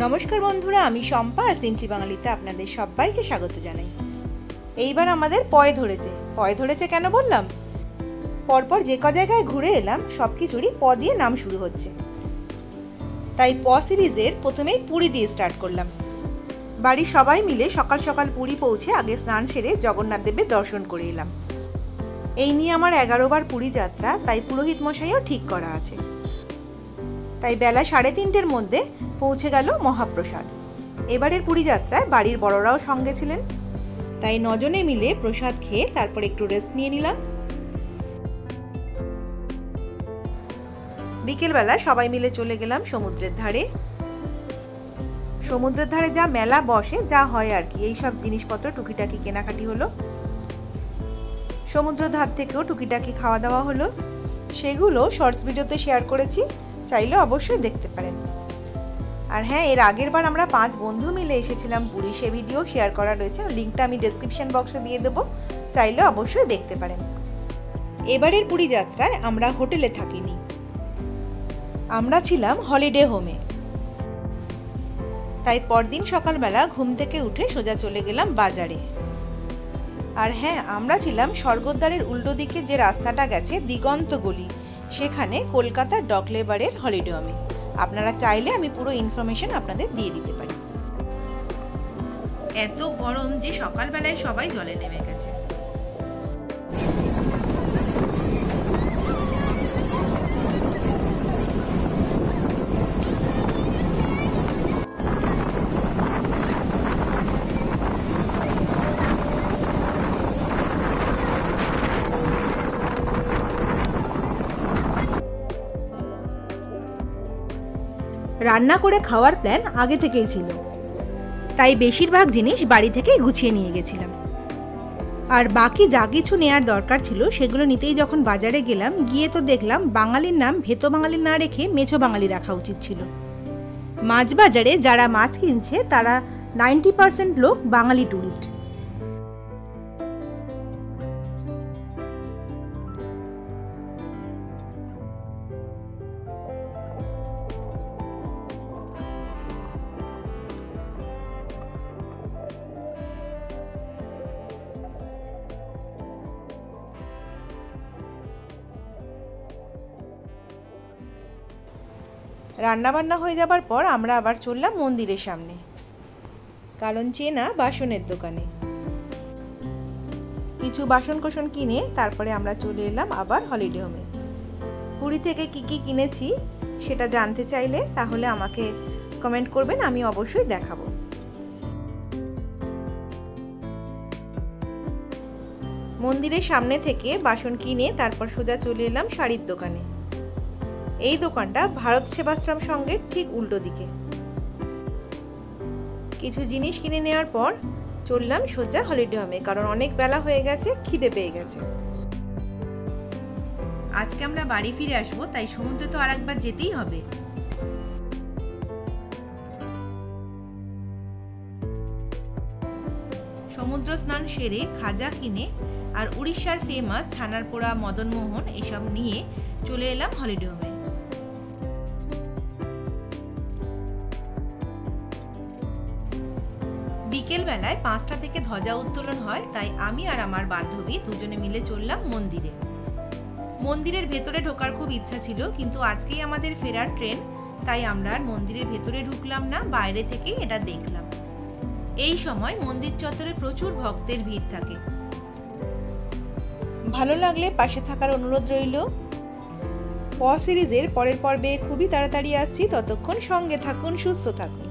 নমস্কার বন্ধুরা, আমি শম্পা আর সিম্পলি বাঙালিতে আপনাদের সবাইকে স্বাগত জানাই। এইবার আমাদের পয় ধরেছে কেন বললাম? পরপর যে ক জায়গায় ঘুরে এলাম সব কিছুরই প দিয়ে নাম শুরু হচ্ছে, তাই প সিরিজের প্রথমেই পুরী দিয়ে স্টার্ট করলাম। বাড়ির সবাই মিলে সকাল সকাল পুরী পৌঁছে আগে স্নান সেরে জগন্নাথ দেবের দর্শন করে এলাম। এই নিয়ে আমার 11 বার পুরী যাত্রা, তাই পুরোহিত মশাইও ঠিক করা আছে। তাই বেলা 3:30-র মধ্যে পৌঁছে গেল মহাপ্রসাদ। এবারের পুরী যাত্রায় বাড়ির বড়রাও সঙ্গে ছিলেন, তাই 9 জনে মিলে প্রসাদ খেয়ে তারপর একটু রেস্ট নিয়ে নিলাম। বিকেলবেলা সবাই মিলে চলে গেলাম সমুদ্রের ধারে। সমুদ্রের ধারে যা মেলা বসে, যা হয় আর কি, এইসব জিনিসপত্র টুকিটাকি কেনাকাটি হলো। সমুদ্র ধার থেকেও টুকিটাকি খাওয়া দাওয়া হলো, সেগুলো শর্টস ভিডিওতে শেয়ার করেছি, চাইলে অবশ্যই দেখতে পারেন। আর হ্যাঁ, এর আগের বার আমরা 5 বন্ধু মিলে এসেছিলাম পুরী, সে ভিডিও শেয়ার করা রয়েছে, লিঙ্কটা আমি ডেসক্রিপশন বক্সে দিয়ে দেবো, চাইলে অবশ্যই দেখতে পারেন। এবারের পুরী যাত্রায় আমরা হোটেলে থাকিনি, আমরা ছিলাম হলিডে হোমে। তাই পরদিন সকালবেলা ঘুম থেকে উঠে সোজা চলে গেলাম বাজারে। আর হ্যাঁ, আমরা ছিলাম স্বর্গদ্বারের উল্টো দিকে যে রাস্তাটা গেছে দিগন্ত গলি, সেখানে কলকাতার ডক লেবারের হলিডে হোমে। আপনারা চাইলে আমি পুরো ইনফরমেশন আপনাদের দিয়ে দিতে পারি। এত গরম যে সকালবেলায় সবাই জলে নেমে গেছে। রান্না করে খাওয়ার প্ল্যান আগে থেকেই ছিল, তাই বেশিরভাগ জিনিস বাড়ি থেকেই গুছিয়ে নিয়ে গেছিলাম। আর বাকি যা কিছু নেওয়ার দরকার ছিল সেগুলো নিতেই যখন বাজারে গেলাম, গিয়ে তো দেখলাম বাঙালির নাম ভেতো বাঙালি না রেখে মেছো বাঙালি রাখা উচিত ছিল। মাছ বাজারে যারা মাছ কিনছে তারা 90% লোক বাঙালি ট্যুরিস্ট। রান্নাবান্না হয়ে যাবার পর আমরা আবার চললাম মন্দিরের সামনে, কারণ চেনা বাসনের দোকানে কিছু বাসন কোসন কিনে তারপরে আমরা চলে এলাম আবার হলিডে হোমে। পুরী থেকে কি কি কিনেছি সেটা জানতে চাইলে তাহলে আমাকে কমেন্ট করবেন, আমি অবশ্যই দেখাবো। মন্দিরের সামনে থেকে বাসন কিনে তারপর সোজা চলে এলাম শাড়ির দোকানে। এই দোকানটা ভারত সেবাশ্রম সংঘের ঠিক উল্টো দিকে। কিছু জিনিস কিনে নেওয়ার পর চললাম সোজা হলিডে হোমে, কারণ অনেক বেলা হয়ে গেছে, খিদে পেয়ে গেছে। আজকে আমরা বাড়ি ফিরে আসবো, তাই সমুদ্রে তো আরেকবার যেতেই হবে। সমুদ্র স্নান সেরে খাজা কিনে আর উড়িষ্যার ফেমাস ছানার পোড়া, মদনমোহন এসব নিয়ে চলে এলাম হলিডে হোমে। বিকেল বেলায় 5টা থেকে ধ্বজা উত্তোলন হয়, তাই আমি আর আমার বান্ধবী দুজনে মিলে চললাম মন্দিরে। মন্দিরের ভেতরে ঢোকার খুব ইচ্ছা ছিল, কিন্তু আজকেই আমাদের ফেরার ট্রেন, তাই আমরা আর মন্দিরের ভেতরে ঢুকলাম না, বাইরে থেকেই এটা দেখলাম। এই সময় মন্দির চত্বরে প্রচুর ভক্তের ভিড় থাকে। ভালো লাগলে পাশে থাকার অনুরোধ রইল। প সিরিজের পরের পর্বে খুবই তাড়াতাড়ি আসছি, ততক্ষণ সঙ্গে থাকুন, সুস্থ থাকুন।